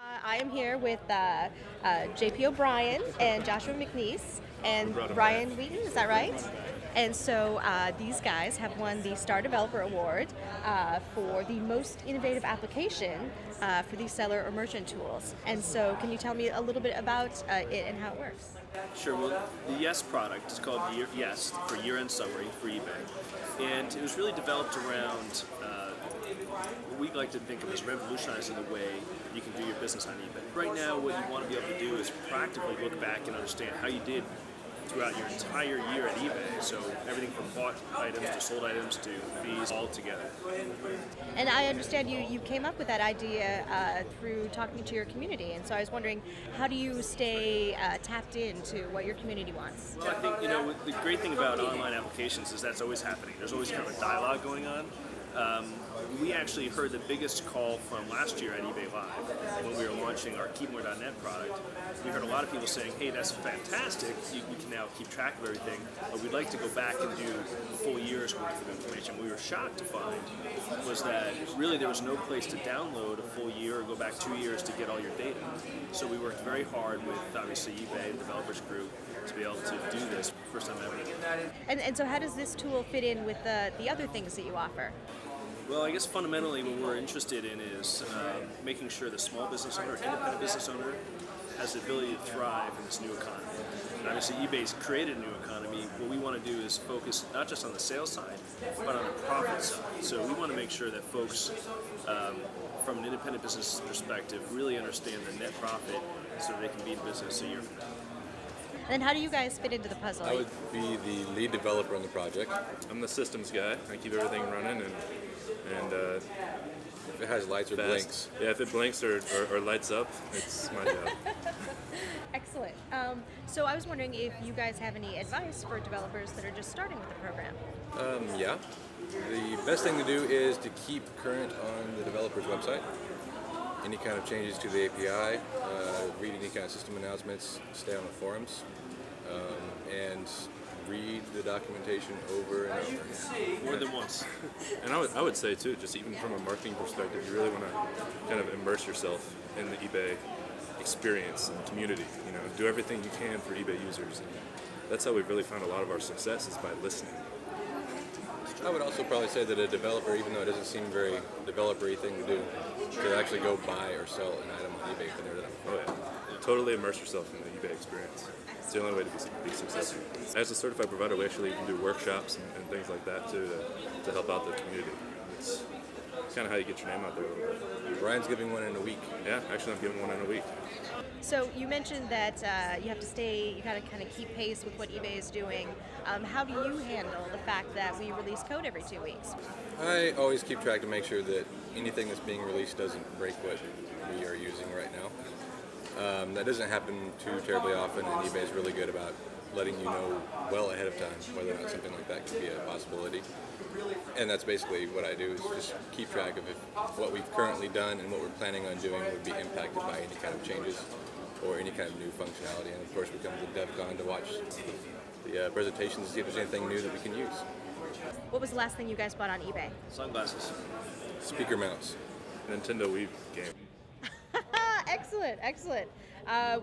I am here with JP O'Brien and Joshua McNeese and Ryan Wheaton, is that right? And so these guys have won the Star Developer Award for the most innovative application for these seller or merchant tools. And so can you tell me a little bit about it and how it works? Sure. Well, the Yes product is called Yes for year-end summary for eBay, and it was really developed around what we like to think of as revolutionizing the way you can do your business on eBay. Right now, what you want to be able to do is practically look back and understand how you did throughout your entire year at eBay. So everything from bought items to sold items to fees all together. And I understand you came up with that idea through talking to your community. And so I was wondering, how do you stay tapped into what your community wants? Well, I think, the great thing about online applications is that's always happening. There's always kind of a dialogue going on. We actually heard the biggest call from last year at eBay Live when we were launching our KeepMore.net product. We heard a lot of people saying, hey, that's fantastic, we can now keep track of everything, but we'd like to go back and do a full year's worth of information. What we were shocked to find was that really there was no place to download a full year or go back 2 years to get all your data. So we worked very hard with, obviously, eBay, the developers group, to be able to do this first time ever. And so how does this tool fit in with the other things that you offer? Well, I guess fundamentally what we're interested in is making sure the small business owner, independent business owner, has the ability to thrive in this new economy. And obviously eBay's created a new economy. What we want to do is focus not just on the sales side, but on the profit side. So we want to make sure that folks, from an independent business perspective, really understand the net profit so they can be in business a year from now. And then how do you guys fit into the puzzle? I would be the lead developer on the project. I'm the systems guy. I keep everything running and If it has lights or fast. blinks. Yeah, if it blinks or lights up, it's my job. Excellent. So I was wondering if you guys have any advice for developers that are just starting with the program. Yeah. The best thing to do is to keep current on the developer's website. Any kind of changes to the API, read any kind of system announcements, stay on the forums, and read the documentation over and over. More than once. And I would say too, just even from a marketing perspective, you really want to kind of immerse yourself in the eBay experience and community. Do everything you can for eBay users. And that's how we've really found a lot of our success is by listening. I would also probably say that a developer, even though it doesn't seem very developer-y thing to do, to actually go buy or sell an item on eBay when they're done. Oh yeah. Totally immerse yourself in the eBay experience. It's the only way to be successful. As a certified provider, we actually even do workshops and things like that too to help out the community. It's kind of how you get your name out there a little bit. Ryan's giving one in a week. Yeah, actually I'm giving one in a week. So you mentioned that you have to stay, you got to kind of keep pace with what eBay is doing. How do you handle the fact that we release code every 2 weeks? I always keep track to make sure that anything that's being released doesn't break what we are using right now. That doesn't happen too terribly often, and eBay is really good about letting you know well ahead of time whether or not something like that could be a possibility. And that's basically what I do, is just keep track of if what we've currently done and what we're planning on doing would be impacted by any kind of changes or any kind of new functionality. And of course we come to DevCon to watch the presentations to see if there's anything new that we can use. What was the last thing you guys bought on eBay? Sunglasses. Speaker mounts. Nintendo Wii game. Excellent, excellent.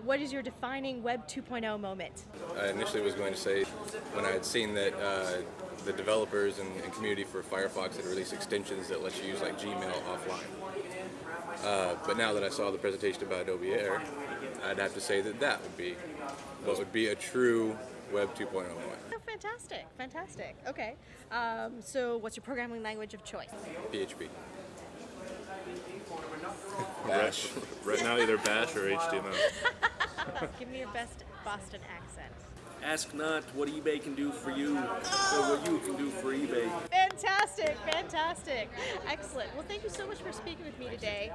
What is your defining Web 2.0 moment? I initially was going to say when I had seen that the developers and community for Firefox had released extensions that let you use like Gmail offline. But now that I saw the presentation about Adobe Air, I'd have to say that would be what would be a true Web 2.0 moment. Oh, fantastic, fantastic. Okay. So what's your programming language of choice? PHP. Bash. Right now either Bash or HTML. Give me your best Boston accent. Ask not what eBay can do for you, or what you can do for eBay. Fantastic, fantastic. Excellent. Well, thank you so much for speaking with me today.